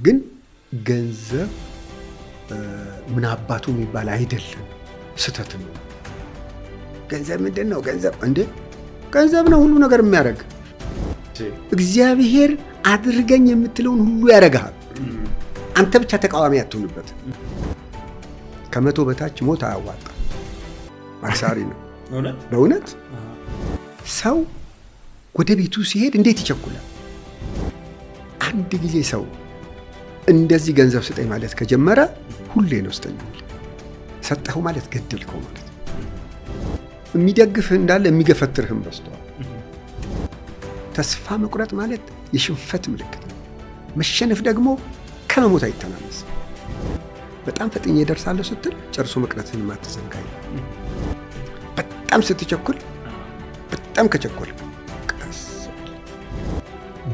ግን ገንዘብ ምን አባቱ የሚባል አይደለም፣ ስተት ነው። ገንዘብ ምንድነው? ገንዘብ እንዴ ገንዘብ ነው ሁሉ ነገር የሚያደርግ። እግዚአብሔር አድርገኝ የምትለውን ሁሉ ያደርጋል። አንተ ብቻ ተቃዋሚ አትሆንበት። ከመቶ በታች ሞት አያዋጣ አክሳሪ ነው። በእውነት ሰው ወደ ቤቱ ሲሄድ እንዴት ይቸኩላል? አንድ ጊዜ ሰው እንደዚህ ገንዘብ ስጠኝ ማለት ከጀመረ ሁሌ ነው ስተኛል። ሰጠኸው ማለት ገደልከው ማለት። የሚደግፍህ እንዳለ የሚገፈትርህም በዝቷል። ተስፋ መቁረጥ ማለት የሽንፈት ምልክት ነው። መሸነፍ ደግሞ ከመሞት አይተናነስም። በጣም ፈጥኜ እደርሳለሁ ስትል ጨርሶ መቅረትህን ማትዘንጋይ። በጣም ስትቸኩል፣ በጣም ከቸኮል ቀስ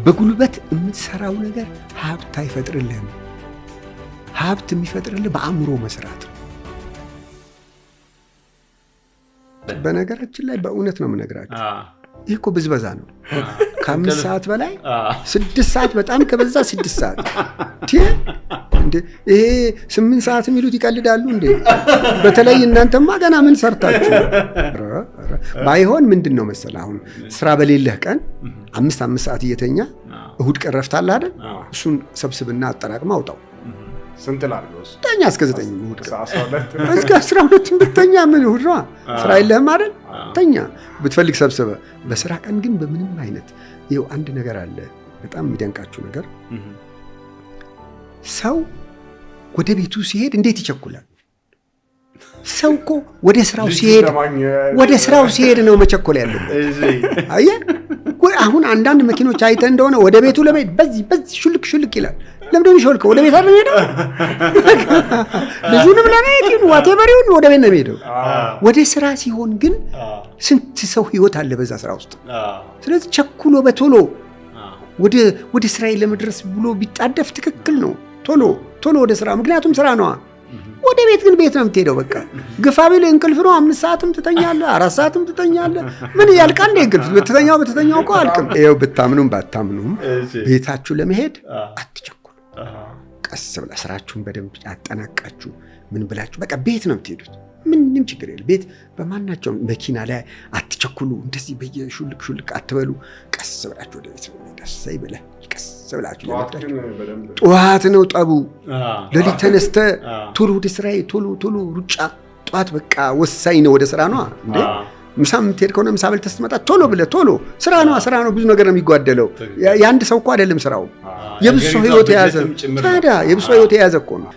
በጉልበት የምትሰራው ነገር ሀብት አይፈጥርልህም። ሀብት የሚፈጥርልህ በአእምሮ መስራት ነው። በነገራችን ላይ በእውነት ነው የምነግራችሁ። ይህ እኮ ብዝበዛ ነው። ከ5 ሰዓት በላይ 6 ሰዓት በጣም ከበዛ 6 ሰዓት እንዴ! ይሄ 8 ሰዓት የሚሉት ይቀልዳሉ እንዴ! በተለይ እናንተማ ገና ምን ሰርታችሁ ባይሆን ምንድን ነው መሰለህ፣ አሁን ስራ በሌለህ ቀን 5 ሰዓት እየተኛ እሁድ ቀን ረፍት አለ አይደል? እሱን ሰብስብና አጠራቅማ አውጣው። ስንት ላልኩስ ተኛ እስከ 9 እሁድ እስከ 12 ብትተኛ ምን እሁድ ነው? ስራ የለህም አይደል? ተኛ ብትፈልግ ሰብስበ። በስራ ቀን ግን በምንም አይነት ይኸው አንድ ነገር አለ፣ በጣም የሚደንቃችሁ ነገር። ሰው ወደ ቤቱ ሲሄድ እንዴት ይቸኩላል? ሰው እኮ ወደ ስራው ሲሄድ ነው መቸኮል ያለበት። አየህ አሁን አንዳንድ መኪኖች አይተህ እንደሆነ ወደ ቤቱ ለመሄድ በዚህ ሹልክ ይላል። ለምንድን ነው የሚሾልከው? ወደ ቤት አይደል የሚሄደው? ልጁንም ለማየት ይሁን ዋቴቨር ይሁን ወደ ቤት ነው የሚሄደው። ወደ ስራ ሲሆን ግን ስንት ሰው ህይወት አለ በዛ ስራ ውስጥ። ስለዚህ ቸኩሎ በቶሎ ወደ ስራዬ ለመድረስ ብሎ ቢጣደፍ ትክክል ነው። ቶሎ ወደ ስራ፣ ምክንያቱም ስራ ነዋ። ወደ ቤት ግን ቤት ነው የምትሄደው። በቃ ግፋ ቢል እንቅልፍ ነው። 5 ሰዓትም ትተኛለህ፣ 4 ሰዓትም ትተኛለህ። ምን ያልቃል እንደ እንቅልፍ? በተተኛው እኮ አልቅም። ይኸው ብታምኑም ባታምኑም ቤታችሁ ለመሄድ አትቸኩሉ። ቀስ ብላ ስራችሁን በደንብ አጠናቃችሁ ምን ብላችሁ በቃ ቤት ነው የምትሄዱት። ምንም ችግር የለም። ቤት በማናቸውም መኪና ላይ አትቸኩሉ። እንደዚህ በየሹልክ አትበሉ። ቀስ ብላችሁ ወደ ቤት ነው ደስይ ብለህ ቀስ ብላችሁ ጠዋት ነው ጠቡ። ለሊት ተነስተህ ቶሎ ወደ ስራዬ ቶሎ ሩጫ። ጠዋት በቃ ወሳኝ ነው። ወደ ስራ ነው እንዴ? ምሳ የምትሄድ ከሆነ ምሳ በልተህ ስትመጣ ቶሎ ብለህ ስራ ነው። ብዙ ነገር ነው የሚጓደለው። የአንድ ሰው እኮ አይደለም ስራው፣ የብዙ ሰው ህይወት የያዘ ታዲያ የብዙ ሰው ህይወት የያዘ እኮ ነው።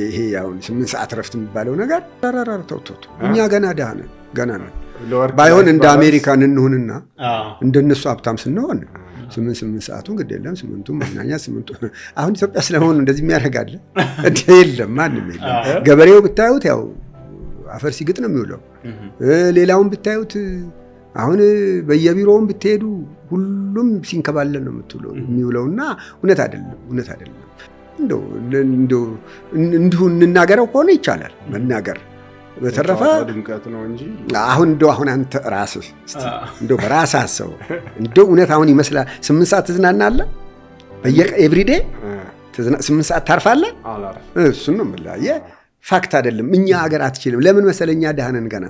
ይሄ አሁን 8 ሰዓት ረፍት የሚባለው ነገር ተው። እኛ ገና ደህና ነን፣ ገና ነን። ባይሆን እንደ አሜሪካን እንሁንና እንደነሱ ሀብታም ስንሆን 8 ሰዓቱን ግድ የለም 8ቱን መናኛ 8ቱ። አሁን ኢትዮጵያ ስለሆነ እንደዚህ የሚያደርጋለ የለም፣ ማንም የለም። ገበሬው ብታዩት ያው አፈር ሲግጥ ነው የሚውለው። ሌላውን ብታዩት አሁን በየቢሮውን ብትሄዱ ሁሉም ሲንከባለል ነው የሚውለውና እውነት አይደለም። እንደው እንናገረው ከሆነ ይቻላል መናገር። በተረፈ ድምቀት ነው እንጂ አሁን አንተ ራስህ እስቲ እንደው በራስህ አስበው። እንደው እውነት አሁን ይመስላል 8 ሰዓት ትዝናናለህ ኤቭሪዴ 8 ሰዓት ታርፋለህ? እሱን ነው የምልህ። ፋክት አይደለም። እኛ ሀገር አትችልም። ለምን መሰለኛ ደህነን ገና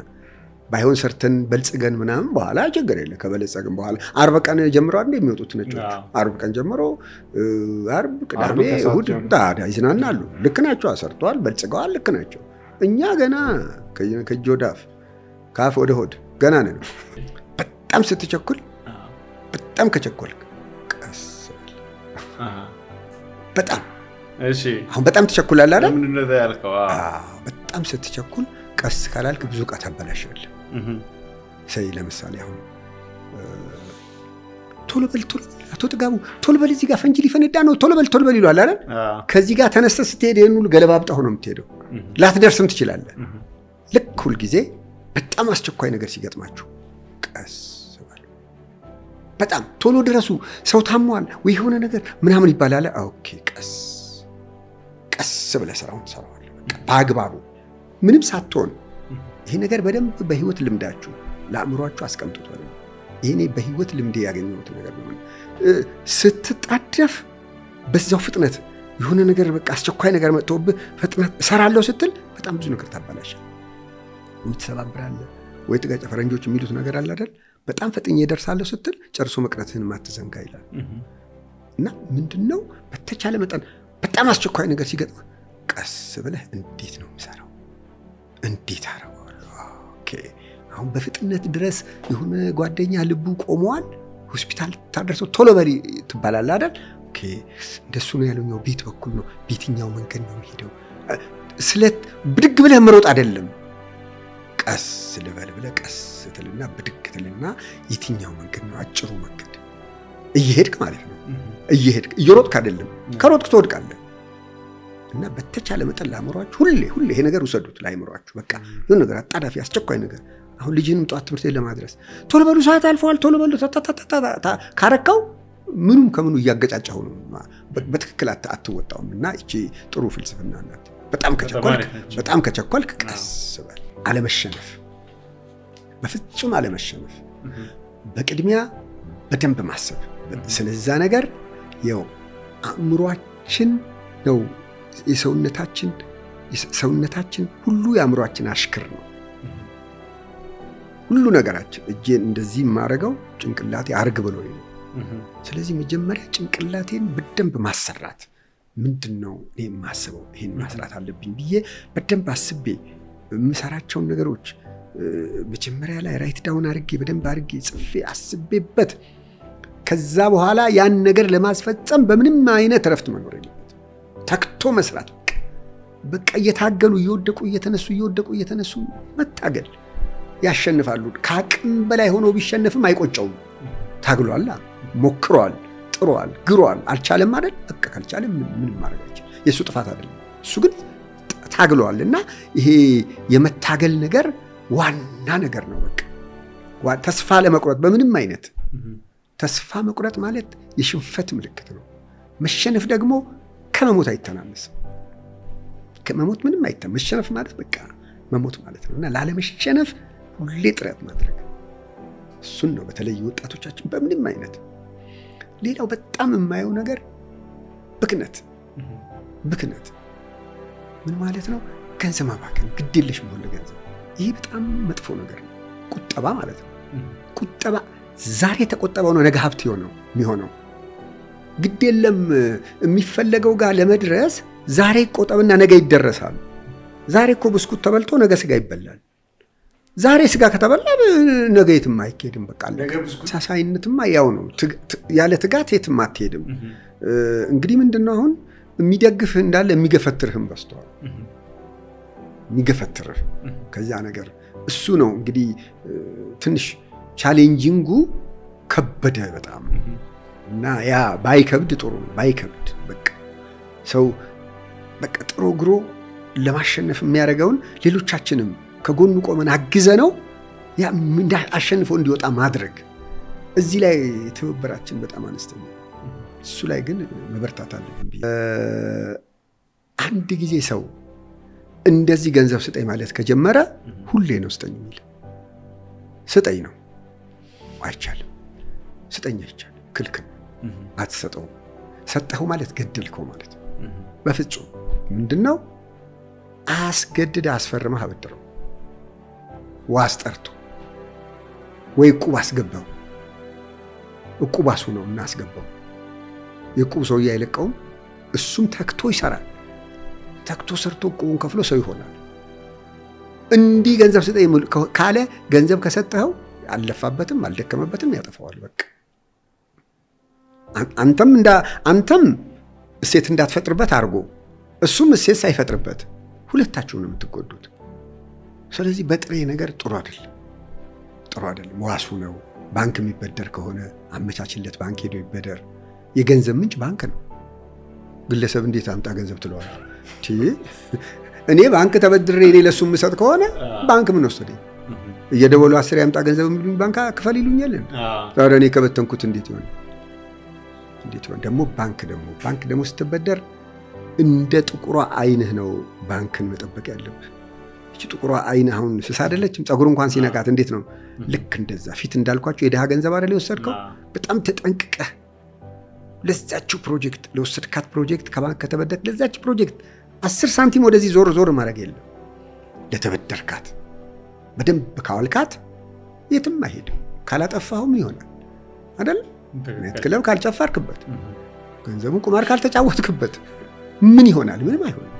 ባይሆን ሰርተን በልጽገን ምናምን በኋላ ችግር የለ። ከበለጸግን በኋላ 40 ቀን ጀምረው እንደ የሚወጡት ነጮች 40 ቀን ጀምሮ ዓርብ፣ ቅዳሜ፣ እሁድ ታዲያ ይዝናናሉ። ልክ ናቸው። ሰርተዋል፣ በልጽገዋል። ልክ ናቸው። እኛ ገና ከእጅ ወደ አፍ ከአፍ ወደ ሆድ ገና ነን። በጣም ስትቸኩል፣ በጣም ከቸኮልክ ቀስ በጣም አሁን በጣም ትቸኩላለህ አይደል? ምንድነው ያልከው? በጣም ስትቸኩል ቀስ ካላልክ ብዙ ዕቃ ታበላሻለህ። ለምሳሌ አሁን ቶሎ በል አቶ ጥጋቡ ቶሎ በል እዚህ ጋር ፈንጂ ሊፈነዳ ነው ቶሎ በል ይሏል አይደል? ከዚህ ጋር ተነስተህ ስትሄድ ይሄን ሁሉ ገለባብጠህ ነው የምትሄደው። ላትደርስም ትችላለህ። ልክ ሁል ጊዜ በጣም አስቸኳይ ነገር ሲገጥማችሁ ቀስ በል፣ በጣም ቶሎ ድረሱ። ሰው ታሟል ወይ የሆነ ነገር ምናምን ይባላል። ኦኬ ቀስ ብለህ ስራውን ትሰራዋለህ በአግባቡ ምንም ሳትሆን። ይሄ ነገር በደንብ በህይወት ልምዳችሁ ለአእምሯችሁ አስቀምጡት። ይሄኔ በህይወት ልምዴ ያገኘሁት ነገር ነው። ስትጣደፍ በዛው ፍጥነት የሆነ ነገር በቃ አስቸኳይ ነገር መጥቶብህ ፈጥነት እሰራለሁ ስትል በጣም ብዙ ነገር ታባላሻለህ። ወይ ትሰባብራለህ፣ ወይ ትጋጫ። ፈረንጆች የሚሉት ነገር አለ አይደል? በጣም ፈጥኜ እደርሳለሁ ስትል ጨርሶ መቅረትህን ማትዘንጋ ይላል። እና ምንድነው በተቻለ መጠን በጣም አስቸኳይ ነገር ሲገጥም ቀስ ብለህ እንዴት ነው የምሰራው? እንዴት አደርገዋለሁ? ኦኬ አሁን በፍጥነት ድረስ የሆነ ጓደኛ ልቡ ቆመዋል፣ ሆስፒታል ታደርሰው ቶሎ በሪ ትባላለህ አይደል? ኦኬ እንደሱ ነው ያለው። ቤት በኩል ነው፣ በየትኛው መንገድ ነው የሚሄደው? ስለት ብድግ ብለህ መሮጥ አይደለም። ቀስ ልበል ብለህ ቀስ ትልና ብድግ ትልና የትኛው መንገድ ነው አጭሩ መንገድ? እየሄድክ ማለት ነው። እየሄድክ እየሮጥክ አይደለም። ከሮጥክ ትወድቃለህ። እና በተቻለ መጠን ለአእምሯችሁ ሁሌ ይሄ ነገር ውሰዱት። ለአእምሯችሁ በቃ የሆነ ነገር አጣዳፊ አስቸኳይ ነገር አሁን ልጅንም ጧት ትምህርት ቤት ለማድረስ ቶሎ በሉ ሰዓት አልፈዋል፣ ቶሎ በሉ ካረካው ምኑም ከምኑ እያገጫጫው ነው። በትክክል አትወጣውም። እና እቺ ጥሩ ፍልስፍና ናት። በጣም ከቸኮልክ ቀስ በል። አለመሸነፍ፣ በፍጹም አለመሸነፍ። በቅድሚያ በደንብ ማሰብ ስለዛ ነገር። ያው አእምሯችን ነው ሰውነታችን ሁሉ የአእምሯችን አሽክር ነው። ሁሉ ነገራችን እጄን እንደዚህ የማረገው ጭንቅላቴ አርግ ብሎኝ ነው። ስለዚህ መጀመሪያ ጭንቅላቴን በደንብ ማሰራት። ምንድነው እኔ የማስበው? ይሄን ማስራት አለብኝ ብዬ በደንብ አስቤ የምሰራቸውን ነገሮች መጀመሪያ ላይ ራይት ዳውን አድርጌ በደንብ አድርጌ ጽፌ አስቤበት ከዛ በኋላ ያን ነገር ለማስፈጸም በምንም አይነት ረፍት መኖር የለበትም። ተክቶ መስራት በቃ እየታገሉ እየወደቁ እየተነሱ እየወደቁ እየተነሱ መታገል። ያሸንፋሉ። ከአቅም በላይ ሆኖ ቢሸነፍም አይቆጨውም። ታግሏል፣ ሞክሯል፣ ጥሯል፣ ግሯል። አልቻለም አይደል? በቃ ካልቻለም ምንም ማድረግ አይችልም። የእሱ ጥፋት አይደለም። እሱ ግን ታግሏል። እና ይሄ የመታገል ነገር ዋና ነገር ነው። በቃ ተስፋ ለመቁረጥ በምንም አይነት ተስፋ መቁረጥ ማለት የሽንፈት ምልክት ነው። መሸነፍ ደግሞ ከመሞት አይተናነስም። ከመሞት ምንም አይተናነስም። መሸነፍ ማለት በቃ መሞት ማለት ነው። እና ላለመሸነፍ ሁሌ ጥረት ማድረግ እሱን ነው። በተለይ ወጣቶቻችን በምንም አይነት። ሌላው በጣም የማየው ነገር ብክነት ምን ማለት ነው? ገንዘብ ማባከን፣ ግዴለሽ መሆን ለገንዘብ። ይሄ በጣም መጥፎ ነገር ነው። ቁጠባ ማለት ነው። ቁጠባ ዛሬ የተቆጠበው ነው ነገ ሀብት የሚሆነው። ግድ የለም የሚፈለገው ጋር ለመድረስ ዛሬ ቆጠብና ነገ ይደረሳል። ዛሬ እኮ ብስኩት ተበልቶ ነገ ስጋ ይበላል። ዛሬ ስጋ ከተበላ ነገ የትም አይሄድም። በቃ ተመሳሳይነትማ ያው ነው። ያለ ትጋት የትም አትሄድም። እንግዲህ ምንድነው አሁን የሚደግፍህ እንዳለ የሚገፈትርህም በስተዋል። የሚገፈትርህ ከዚያ ነገር እሱ ነው እንግዲህ ትንሽ ቻሌንጂንጉ ከበደ በጣም። እና ያ ባይከብድ ጥሩ ነው። ባይከብድ በቃ ሰው በቃ ጥሮ ግሮ ለማሸነፍ የሚያደርገውን ሌሎቻችንም ከጎኑ ቆመን አግዘ ነው ያ አሸንፎ እንዲወጣ ማድረግ። እዚህ ላይ ትብብራችን በጣም አነስተኛ። እሱ ላይ ግን መበርታት አለብን። አንድ ጊዜ ሰው እንደዚህ ገንዘብ ስጠኝ ማለት ከጀመረ ሁሌ ነው ስጠኝ የሚል። ስጠኝ ነው አይቻልም። ስጠኝ አይቻልም፣ ክልክል። አትሰጠውም። ሰጠኸው ማለት ገደልከው ማለት በፍጹም። ምንድነው አስገድደ አስፈርመህ አበድረው፣ ዋስ ጠርቶ ወይ ዕቁብ አስገባው። ዕቁብ አሱ ነው እና አስገባው። የዕቁብ ሰውዬ አይለቀውም። እሱም ተክቶ ይሰራል። ተክቶ ሰርቶ ዕቁቡን ከፍሎ ሰው ይሆናል። እንዲህ ገንዘብ ስጠኝ ካለ ገንዘብ ከሰጠኸው አልለፋበትም አልደከመበትም፣ ያጠፋዋል። በቃ አንተም እሴት እንዳትፈጥርበት አድርጎ እሱም እሴት ሳይፈጥርበት ሁለታችሁ ነው የምትጎዱት። ስለዚህ በጥሬ ነገር ጥሩ አይደለም። ዋሱ ነው። ባንክ የሚበደር ከሆነ አመቻችለት፣ ባንክ ሄዶ ይበደር። የገንዘብ ምንጭ ባንክ ነው። ግለሰብ እንዴት አምጣ ገንዘብ ትለዋል? እኔ ባንክ ተበድሬ እኔ ለሱ የምሰጥ ከሆነ ባንክ ምን ወሰደኝ? እየደወሉ 10 ያምጣ ገንዘብ የሚሉኝ ባንክ ክፈል ይሉኛል። ታዲያ እኔ ከበተንኩት እንዴት ይሆን? ደግሞ ባንክ ደግሞ ስትበደር እንደ ጥቁሯ አይንህ ነው ባንክን መጠበቅ ያለብህ። እቺ ጥቁሯ አይንህ አሁን ስስ አይደለችም? ፀጉር እንኳን ሲነካት እንዴት ነው? ልክ እንደዛ ፊት እንዳልኳቸው የድሃ ገንዘብ አይደል የወሰድከው? በጣም ተጠንቅቀህ ለዛችሁ ፕሮጀክት ለወሰድካት ፕሮጀክት ከባንክ ከተበደርክ ለዛች ፕሮጀክት 10 ሳንቲም ወደዚህ ዞር ማድረግ የለም። ለተበደርካት በደንብ ካዋልካት የትም አይሄድም። ካላጠፋሁም ይሆናል አይደል? ኔት ክለብ ካልጨፈርክበት፣ ገንዘቡን ቁማር ካልተጫወትክበት ምን ይሆናል? ምንም አይሆንም።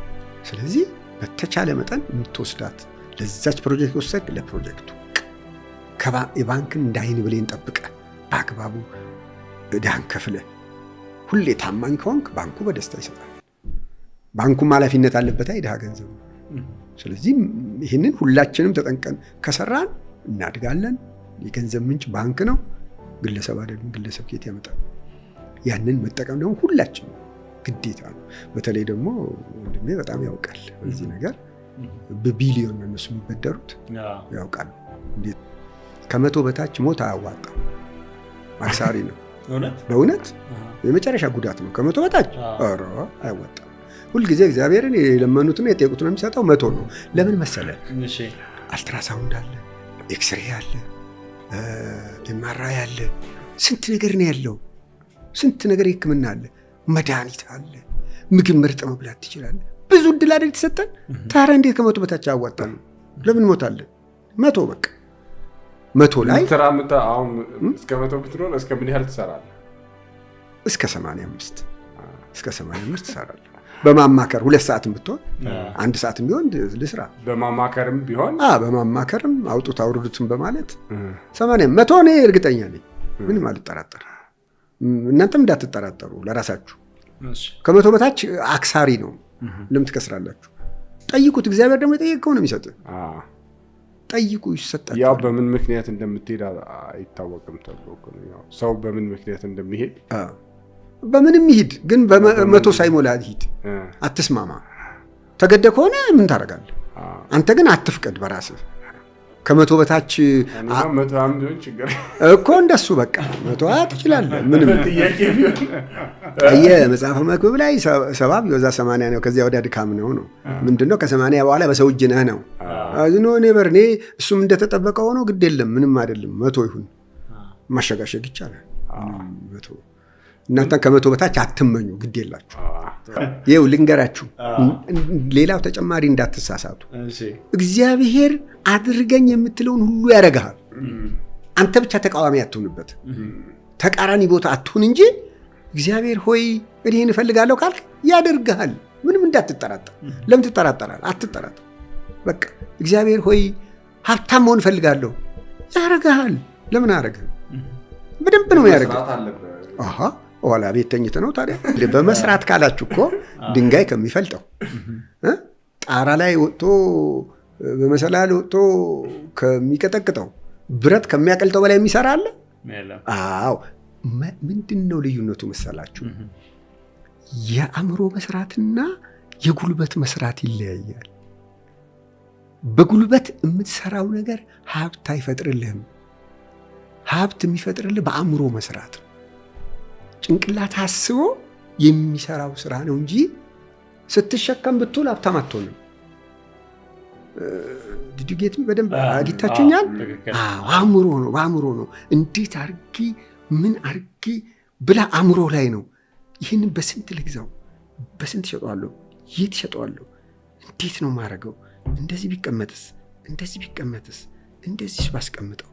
ስለዚህ በተቻለ መጠን የምትወስዳት ለዛች ፕሮጀክት ወሰድክ፣ ለፕሮጀክቱ የባንክን እንዳይን ብሌን ጠብቀ በአግባቡ ዕዳህን ከፍለህ ሁሌ ታማኝ ከሆንክ ባንኩ በደስታ ይሰጣል። ባንኩም ኃላፊነት አለበት የድሃ ገንዘብ። ስለዚህ ይህንን ሁላችንም ተጠንቀን ከሰራን እናድጋለን። የገንዘብ ምንጭ ባንክ ነው፣ ግለሰብ አይደለም። ግለሰብ ከየት ያመጣል? ያንን መጠቀም ደግሞ ሁላችንም ግዴታ ነው። በተለይ ደግሞ ወንድሜ በጣም ያውቃል በዚህ ነገር። በቢሊዮን ነው እነሱ የሚበደሩት፣ ያውቃል። እንዴት ከመቶ በታች ሞት አያዋጣም፣ አክሳሪ ነው። በእውነት የመጨረሻ ጉዳት ነው። ከመቶ በታች ኧረ አያዋጣም። ሁልጊዜ እግዚአብሔርን የለመኑትና የጠየቁት ነው የሚሰጠው። 100 ነው። ለምን መሰለ? አልትራሳውንድ አለ፣ ኤክስሬ አለ፣ ኤምአርአይ አለ፣ ስንት ነገር ነው ያለው። ስንት ነገር ሕክምና አለ፣ መድኃኒት አለ፣ ምግብ መርጠህ መብላት ትችላለህ። ብዙ እድል አይደል የተሰጠን? ታዲያ እንዴት ከመቶ በታች አያዋጣም? ለምን ሞታለን? 100 በቃ 100 ላይ አሁን እስከ 100 ብትኖር እስከ ምን ያህል ትሰራለህ? እስከ 85 ትሰራለህ። በማማከር 2 ሰዓትም ብትሆን 1 ሰዓትም ቢሆን ልስራ። በማማከርም አውጡት አውርዱትም በማለት 80 100 እኔ እርግጠኛ ነኝ። ምንም አልጠራጠር። እናንተም እንዳትጠራጠሩ ለራሳችሁ። ከመቶ በታች አክሳሪ ነው። ለምን ትከስራላችሁ? ጠይቁት። እግዚአብሔር ደግሞ የጠየቀው ነው የሚሰጥ። ጠይቁ፣ ይሰጣል። ያው በምን ምክንያት እንደምትሄድ አይታወቅም ተብሎ ነው። ሰው በምን ምክንያት እንደሚሄድ በምንም ይሄድ፣ ግን በመቶ ሳይሞላ ይሄድ። አትስማማ። ተገደ ከሆነ ምን ታደርጋለህ? አንተ ግን አትፍቀድ በራስህ። ከመቶ በታች እኮ እንደሱ በቃ 100 ትችላለህ። ምንም መጽሐፈ መክብብ ላይ 70 ቢበዛ 80 ነው። ከዚያ ወዲያ ድካም ነው። ምንድነው? ከ80 በኋላ በሰው እጅ ነህ ነው። አዝኖ እኔ እሱም እንደተጠበቀ ሆኖ ግድ የለም ምንም አይደለም። 100 ይሁን፣ ማሸጋሸግ ይቻላል። 100 እናንተ ከመቶ በታች አትመኙ፣ ግድ የላችሁ። ይኸው ልንገራችሁ፣ ሌላው ተጨማሪ እንዳትሳሳቱ። እግዚአብሔር አድርገኝ የምትለውን ሁሉ ያደርግሃል። አንተ ብቻ ተቃዋሚ አትሁንበት፣ ተቃራኒ ቦታ አትሁን እንጂ እግዚአብሔር ሆይ እኔን እፈልጋለሁ ካልክ ያደርግሃል። ምንም እንዳትጠራጠር። ለምን ትጠራጠራለህ? አትጠራጠር። በቃ እግዚአብሔር ሆይ ሀብታም መሆን እፈልጋለሁ፣ ያደርግሃል። ለምን አደረግህ? በደንብ ነው ያደርግህ። አሃ ኋላ ቤት ተኝተህ ነው ታዲያ? በመስራት ካላችሁ እኮ ድንጋይ ከሚፈልጠው ጣራ ላይ ወጥቶ በመሰላል ወጥቶ ከሚቀጠቅጠው ብረት ከሚያቀልጠው በላይ የሚሰራ አለ? አዎ። ምንድነው ልዩነቱ መሰላችሁ? የአእምሮ መስራትና የጉልበት መስራት ይለያያል። በጉልበት የምትሰራው ነገር ሀብት አይፈጥርልህም። ሀብት የሚፈጥርልህ በአእምሮ መስራት ነው። ጭንቅላት አስቦ የሚሰራው ስራ ነው እንጂ ስትሸከም ብትውል ሀብታም አትሆንም። ዲዱጌት በደንብ አግኝታችሁኛል። አእምሮ ነው። እንዴት አርጊ ምን አርጊ ብላ አእምሮ ላይ ነው። ይህንን በስንት ልግዛው፣ በስንት ሸጠዋለሁ፣ የት ሸጠዋለሁ፣ እንዴት ነው ማረገው፣ እንደዚህ ቢቀመጥስ፣ እንደዚህ ባስቀምጠው።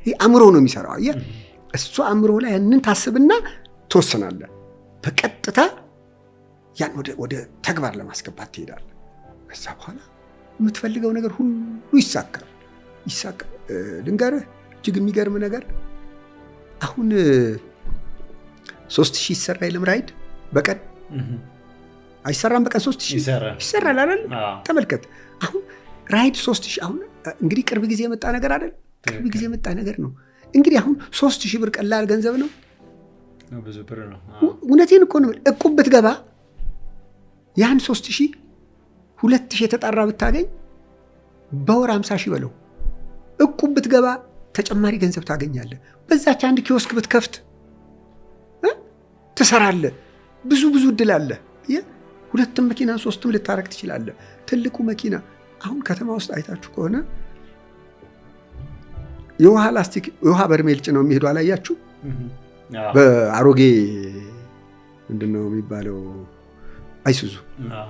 ይህ አእምሮ ነው የሚሰራው። እሱ አእምሮ ላይ ያንን ታስብና ትወስናለህ። በቀጥታ ያን ወደ ተግባር ለማስገባት ትሄዳለህ። ከዛ በኋላ የምትፈልገው ነገር ሁሉ ይሳካል። ልንገርህ እጅግ የሚገርም ነገር፣ አሁን 3000 ይሰራ የለም ራይድ በቀን አይሰራም? በቀን 3000 ይሰራል አይደል? ተመልከት። አሁን ራይድ 3000። አሁን እንግዲህ ቅርብ ጊዜ የመጣ ነገር አይደል? ቅርብ ጊዜ የመጣ ነገር ነው። እንግዲህ አሁን 3000 ብር ቀላል ገንዘብ ነው? ብዙ ብር ነው። እውነቴን እኮ ነው። እቁብ ብትገባ ያን 3000 2000 የተጣራ ብታገኝ በወር 50,000 በለው። እቁብ ብትገባ ተጨማሪ ገንዘብ ታገኛለህ። በዛች አንድ ኪዮስክ ብትከፍት ትሰራለህ። ብዙ እድል አለ። 2 መኪና 3 ልታረግ ትችላለህ። ትልቁ መኪና አሁን ከተማ ውስጥ አይታችሁ ከሆነ የውሃ ላስቲክ የውሃ በርሜል ጭነው የሚሄዱ አላያችሁ? በአሮጌ ምንድነው የሚባለው አይሱዙ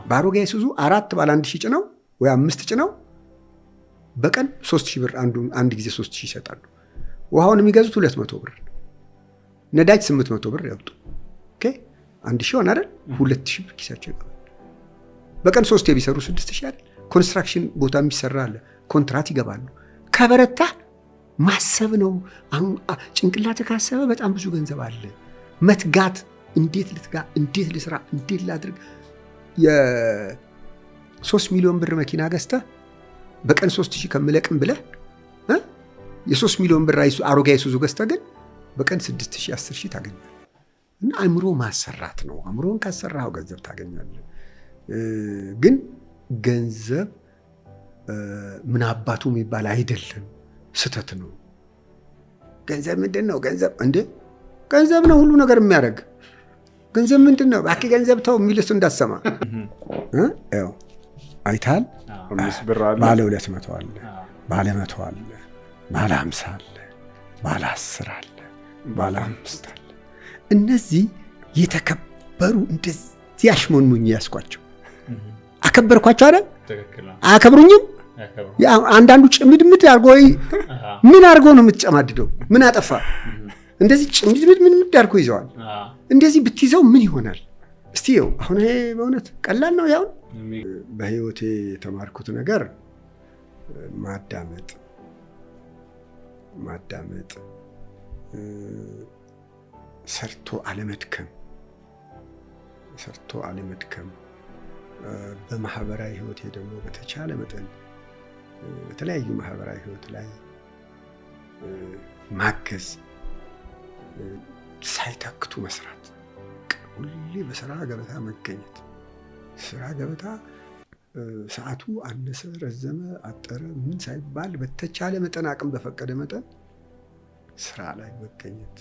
በአሮጌ አይሱዙ 4 ባለ 1000 ጭነው ወይ 5 ጭነው በቀን 3000 ብር አንድ ጊዜ 3000 ይሰጣሉ። ውሃውን የሚገዙት 200 ብር፣ ነዳጅ 800 ብር ያወጡ። ኦኬ 1000 ሆነ አይደል? 2000 ብር ኪሳቸው ይገባል። በቀን 3 ቢሰሩ 6000 አይደል? ኮንስትራክሽን ቦታ የሚሰራ አለ፣ ኮንትራት ይገባሉ። ከበረታ ማሰብ ነው። ጭንቅላት ካሰበ በጣም ብዙ ገንዘብ አለ። መትጋት፣ እንዴት ልትጋ፣ እንዴት ልስራ፣ እንዴት ላድርግ። የ3 ሚሊዮን ብር መኪና ገዝተህ በቀን 3000 ከምለቅም ብለህ የ3 ሚሊዮን ብር አሮጌ አይሱዙ ገዝተህ ግን በቀን 6000 10000 ታገኛለህ። እና አእምሮ ማሰራት ነው። አእምሮን ካሰራኸው ገንዘብ ታገኛለህ። ግን ገንዘብ ምን አባቱ የሚባል አይደለም፣ ስተት ነው። ገንዘብ ምንድን ነው? ገንዘብ እንዴ ገንዘብ ነው ሁሉ ነገር የሚያደርግ። ገንዘብ ምንድን ነው? እባክህ ገንዘብ ተው የሚልስ እንዳሰማ ያው አይታል። ባለ 200 አለ፣ ባለ 100 አለ፣ ባለ 50 አለ፣ ባለ 10 አለ፣ ባለ 5 አለ። እነዚህ የተከበሩ እንደዚህ አሽሞንሙኝ ያስኳቸው አከበርኳቸው አይደል? አያከብሩኝም። አንዳንዱ ጭምድምድ አድርጎ ምን አድርጎ ነው የምትጨማድደው? ምን አጠፋ? እንደዚህ ጭምድምድ ምን አድርጎ ይዘዋል። እንደዚህ ብትይዘው ምን ይሆናል? እስቲ ይኸው አሁን ይሄ በእውነት ቀላል ነው። ያው በህይወቴ የተማርኩት ነገር ማዳመጥ፣ ሰርቶ አለመድከም። በማህበራዊ ህይወቴ ደግሞ በተቻለ መጠን በተለያዩ ማህበራዊ ህይወት ላይ ማገዝ፣ ሳይታክቱ መስራት፣ ሁሌ በስራ ገበታ መገኘት። ስራ ገበታ ሰዓቱ አነሰ፣ ረዘመ፣ አጠረ ምን ሳይባል በተቻለ መጠን አቅም በፈቀደ መጠን ስራ ላይ መገኘት።